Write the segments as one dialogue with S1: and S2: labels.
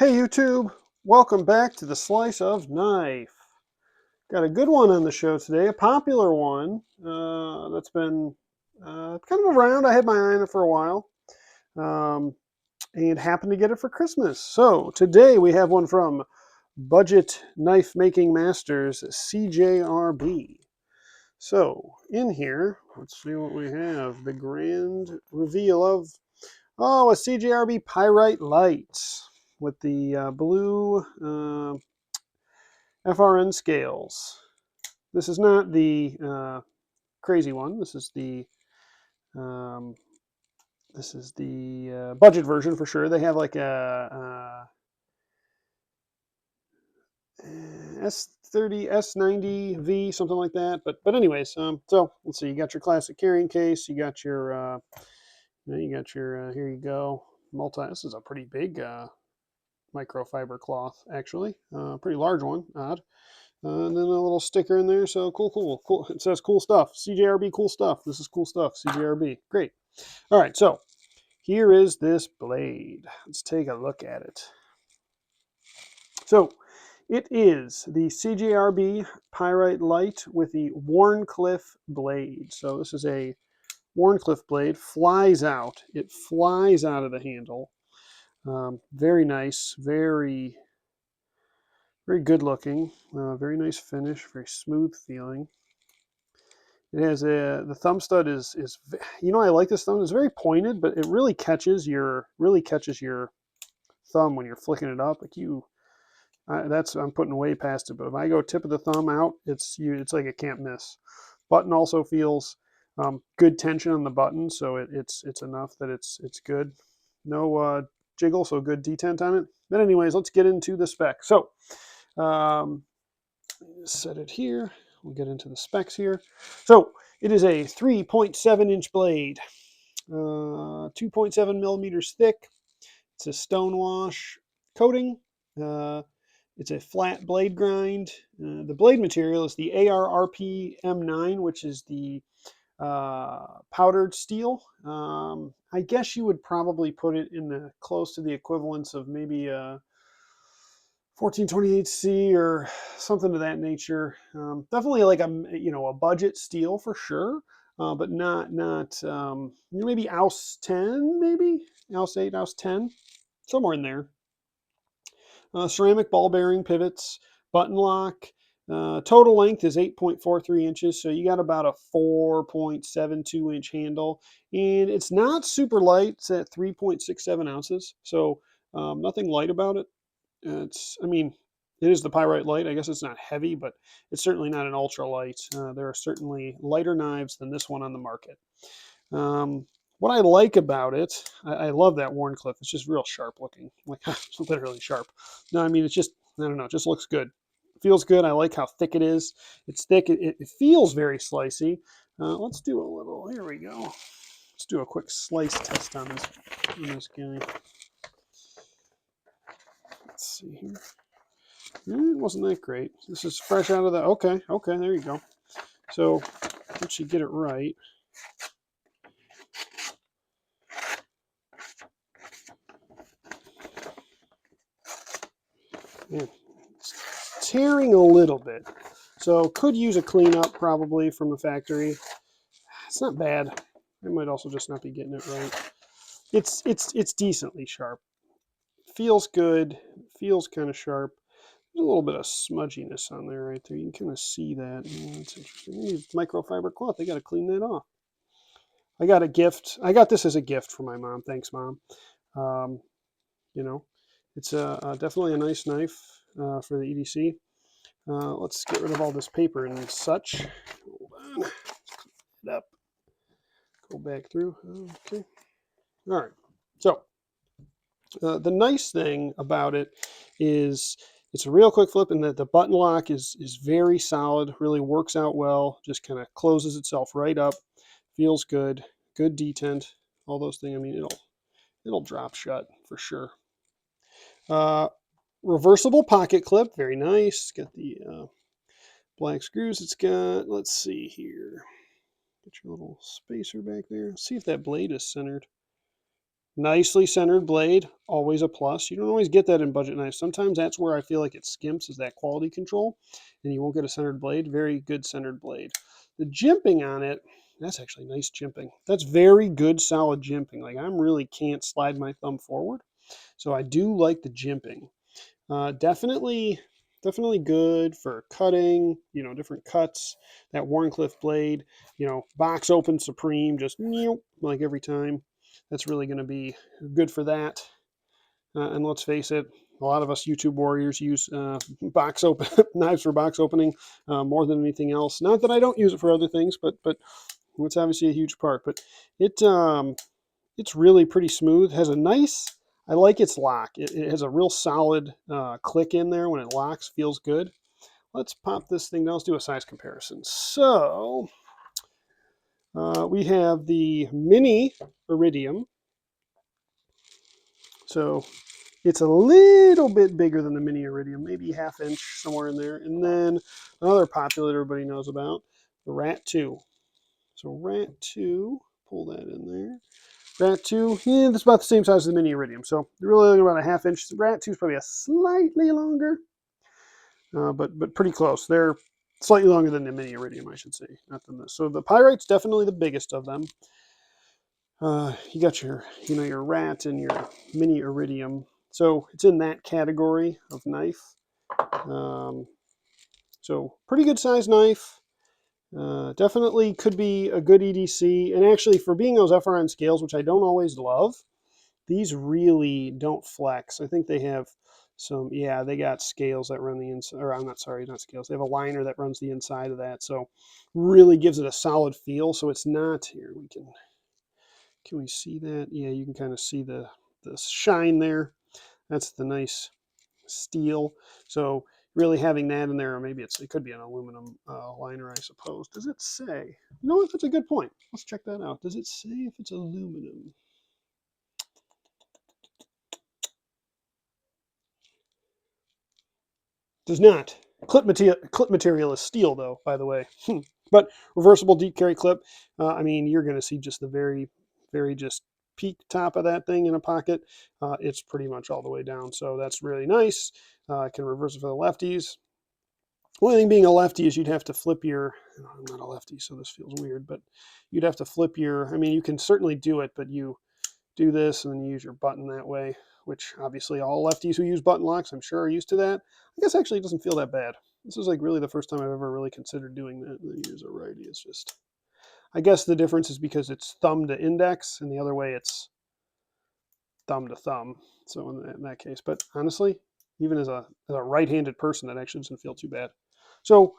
S1: Hey YouTube, welcome back to the Slice of Knife. Got a good one on the show today, a popular one that's been kind of around. I had my eye on it for a while um, and happened to get it for Christmas. So today we have one from Budget Knife Making Masters, CJRB. So in here, let's see what we have. The grand reveal of, a CJRB Pyrite Lite with the blue FRN scales. This is not the crazy one. Um, this is the budget version for sure. They have like a S30, S90V, something like that. But anyways, so let's see. You got your classic carrying case. You got your here you go. This is a pretty big microfiber cloth, actually. Pretty large one. Odd. And then a little sticker in there. So cool. It says cool stuff. CJRB cool stuff. This is cool stuff. CJRB. Great. All right. So here is this blade. Let's take a look at it. So it is the CJRB Pyrite Lite with the Wharncliffe blade. So this is a Wharncliffe blade. Flies out. It flies out of the handle. Very nice. Very good looking. Very nice finish. Very smooth feeling. It has the thumb stud is I like this thumb. It's very pointed, but it really catches your thumb when you're flicking it up. Like I'm putting way past it. But if I go tip of the thumb out, it's like it can't miss. Button also feels good tension on the button, so it's enough that it's good. No jiggle, so good detent on it. But anyways, let's get into the specs. So set it here. We'll get into the specs here. So it is a 3.7-inch blade, 2.7 millimeters thick. It's a stonewash coating. It's a flat blade grind. The blade material is the ARRP M9, which is the powdered steel. I guess you would probably put it in close to the equivalence of maybe a 1428C or something of that nature. Definitely like a budget steel for sure, but not maybe AUS 10, maybe AUS 8, AUS 10, somewhere in there. Ceramic ball bearing pivots, button lock. Total length is 8.43 inches, so you got about a 4.72 inch handle, and it's not super light. It's at 3.67 ounces, so nothing light about it. It is the Pyrite Lite. I guess it's not heavy, but it's certainly not an ultra light. There are certainly lighter knives than this one on the market. What I like about it, I love that Wharncliffe. It's just real sharp looking, like literally sharp. No, it's just, I don't know, it just looks good. It feels good. I like how thick it is. It's thick. It feels very slicey. Let's do a little, here we go. Let's do a quick slice test on this guy. Let's see here. It wasn't that great. This is fresh out of the, okay, there you go. So once you get it right, man, it's tearing a little bit. So could use a cleanup probably from the factory. It's not bad. I might also just not be getting it right. It's decently sharp. Feels good. Feels kind of sharp. There's a little bit of smudginess on there right there. You can kind of see that. Yeah, that's interesting. Microfiber cloth. They got to clean that off. I got a gift. I got this as a gift for my mom. Thanks, Mom. Um, it's definitely a nice knife for the EDC. Let's get rid of all this paper and such. Hold on. Let's clean it up. Go back through. Okay. All right. So the nice thing about it is it's a real quick flip, and that the button lock is very solid. Really works out well. Just kind of closes itself right up. Feels good. Good detent. All those things. It'll drop shut for sure. Reversible pocket clip, very nice. Got the black screws. It's got, let's see here. Get your little spacer back there. See if that blade is centered. Nicely centered blade, always a plus. You don't always get that in budget knives. Sometimes that's where I feel like it skimps, is that quality control, and you won't get a centered blade. Very good centered blade. The jimping on it, that's actually nice jimping. That's very good, solid jimping. Like, I really can't slide my thumb forward, so I do like the jimping. Definitely good for cutting, different cuts. That Wharncliffe blade, box open supreme, just like every time. That's really going to be good for that. And let's face it, a lot of us YouTube warriors use box open knives for box opening more than anything else. Not that I don't use it for other things, but it's obviously a huge part. But it's really pretty smooth. Has a nice, I like its lock. It has a real solid click in there when it locks. Feels good. Let's pop this thing down. Let's do a size comparison. So we have the Mini Iridium. So it's a little bit bigger than the Mini Iridium, maybe ½ inch, somewhere in there. And then another popular that everybody knows about, the Rat 2. So Rat 2, pull that in there. Rat 2, that's about the same size as the Mini Iridium. So you're really looking about ½ inch. Rat 2 is probably a slightly longer, but pretty close. They're slightly longer than the Mini Iridium, I should say, not than this. So the Pyrite's definitely the biggest of them. You got your Rat and your Mini Iridium. So it's in that category of knife. So pretty good size knife. Definitely could be a good EDC. And actually, for being those FRN scales, which I don't always love, these really don't flex. I think they have some, yeah, they got scales that run the inside, or I'm not sorry, not scales. They have a liner that runs the inside of that. So really gives it a solid feel. So it's not, here, can we see that? Yeah, you can kind of see the shine there. That's the nice steel. So really having that in there, or maybe it could be an aluminum liner, I suppose. Does it say? You know what? That's a good point. Let's check that out. Does it say if it's aluminum? Does not. Clip material is steel, though, by the way. But reversible deep carry clip. I mean, you're going to see just the very, very just peak top of that thing in a pocket. It's pretty much all the way down. So that's really nice. Can reverse it for the lefties. Only thing being a lefty is you'd have to flip your, I'm not a lefty, so this feels weird, but you'd have to flip your, I mean, you can certainly do it, but you do this and then you use your button that way, which obviously all lefties who use button locks, I'm sure, are used to that. I guess actually it doesn't feel that bad. This is like really the first time I've ever really considered doing that. And then use a righty. It's just, I guess the difference is because it's thumb to index, and the other way it's thumb to thumb. So in that case, but honestly, even as a right-handed person, that actually doesn't feel too bad. So,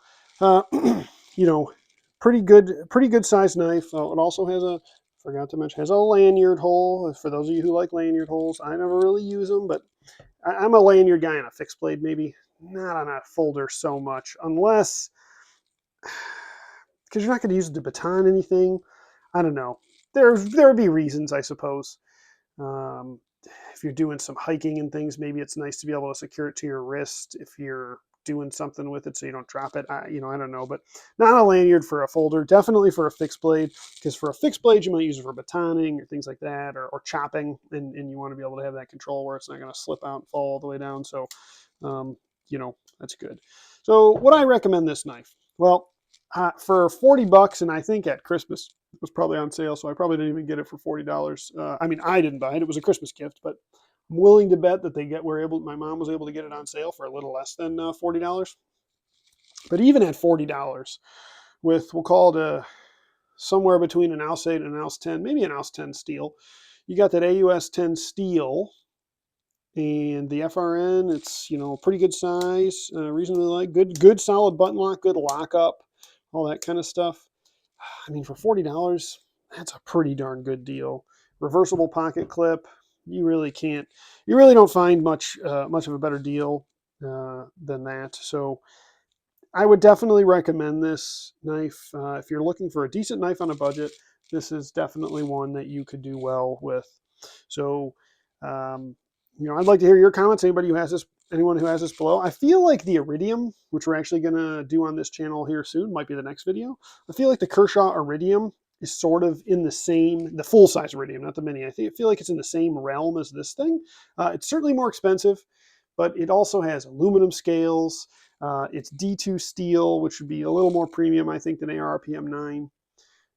S1: pretty good sized knife. It also has forgot to mention, has a lanyard hole. For those of you who like lanyard holes, I never really use them, but I'm a lanyard guy on a fixed blade, maybe not on a folder so much, unless, because you're not going to use it to baton anything. I don't know. There would be reasons, I suppose. If you're doing some hiking and things, maybe it's nice to be able to secure it to your wrist if you're doing something with it so you don't drop it. I don't know, but not a lanyard for a folder. Definitely for a fixed blade, because for a fixed blade, you might use it for batoning or things like that, or chopping, and you want to be able to have that control where it's not going to slip out and fall all the way down. So, that's good. So would I recommend this knife? Well, for $40, and I think at Christmas it was probably on sale, so I probably didn't even get it for $40. I mean, I didn't buy it; it was a Christmas gift, but I'm willing to bet that my mom was able to get it on sale for a little less than $40. But even at $40, with, we'll call it somewhere between an Ounce 8 and an Ounce 10, maybe an Ounce 10 steel, you got that AUS 10 steel. And the FRN, it's pretty good size, reasonably light, good solid button lock, good lockup, all that kind of stuff. I mean, for $40, that's a pretty darn good deal. Reversible pocket clip, you really don't find much of a better deal than that. So I would definitely recommend this knife. If you're looking for a decent knife on a budget, this is definitely one that you could do well with. So, I'd like to hear your comments. Anyone who has this below. I feel like the Iridium, which we're actually going to do on this channel here soon, might be the next video. I feel like the Kershaw Iridium is sort of in the full-size iridium, not the mini. I feel like it's in the same realm as this thing. It's certainly more expensive, but it also has aluminum scales. It's D2 steel, which would be a little more premium, I think, than ARPM9.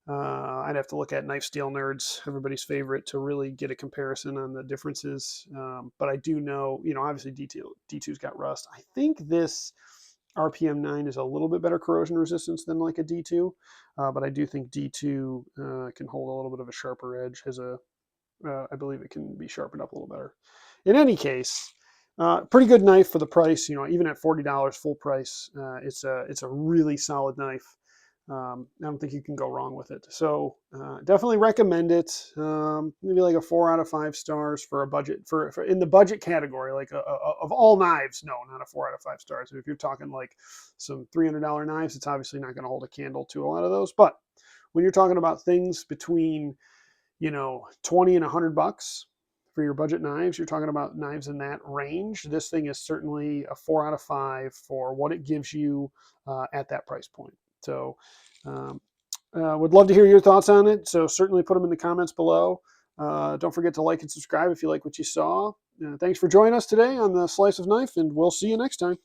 S1: I'd have to look at Knife Steel Nerds, everybody's favorite, to really get a comparison on the differences. But I do know, obviously D2's got rust. I think this RPM9 is a little bit better corrosion resistance than like a D2, but I do think D2 can hold a little bit of a sharper edge. I believe it can be sharpened up a little better. In any case, pretty good knife for the price. Even at $40 full price, it's a really solid knife. I don't think you can go wrong with it. So definitely recommend it. Maybe like a 4 out of 5 stars for a budget, for in the budget category, like of all knives. No, not a 4 out of 5 stars. If you're talking like some $300 knives, it's obviously not going to hold a candle to a lot of those. But when you're talking about things between 20 and $100 for your budget knives, you're talking about knives in that range. This thing is certainly a 4 out of 5 for what it gives you at that price point. So would love to hear your thoughts on it. So certainly put them in the comments below. Don't forget to like and subscribe if you like what you saw. Thanks for joining us today on the Slice of Knife, and we'll see you next time.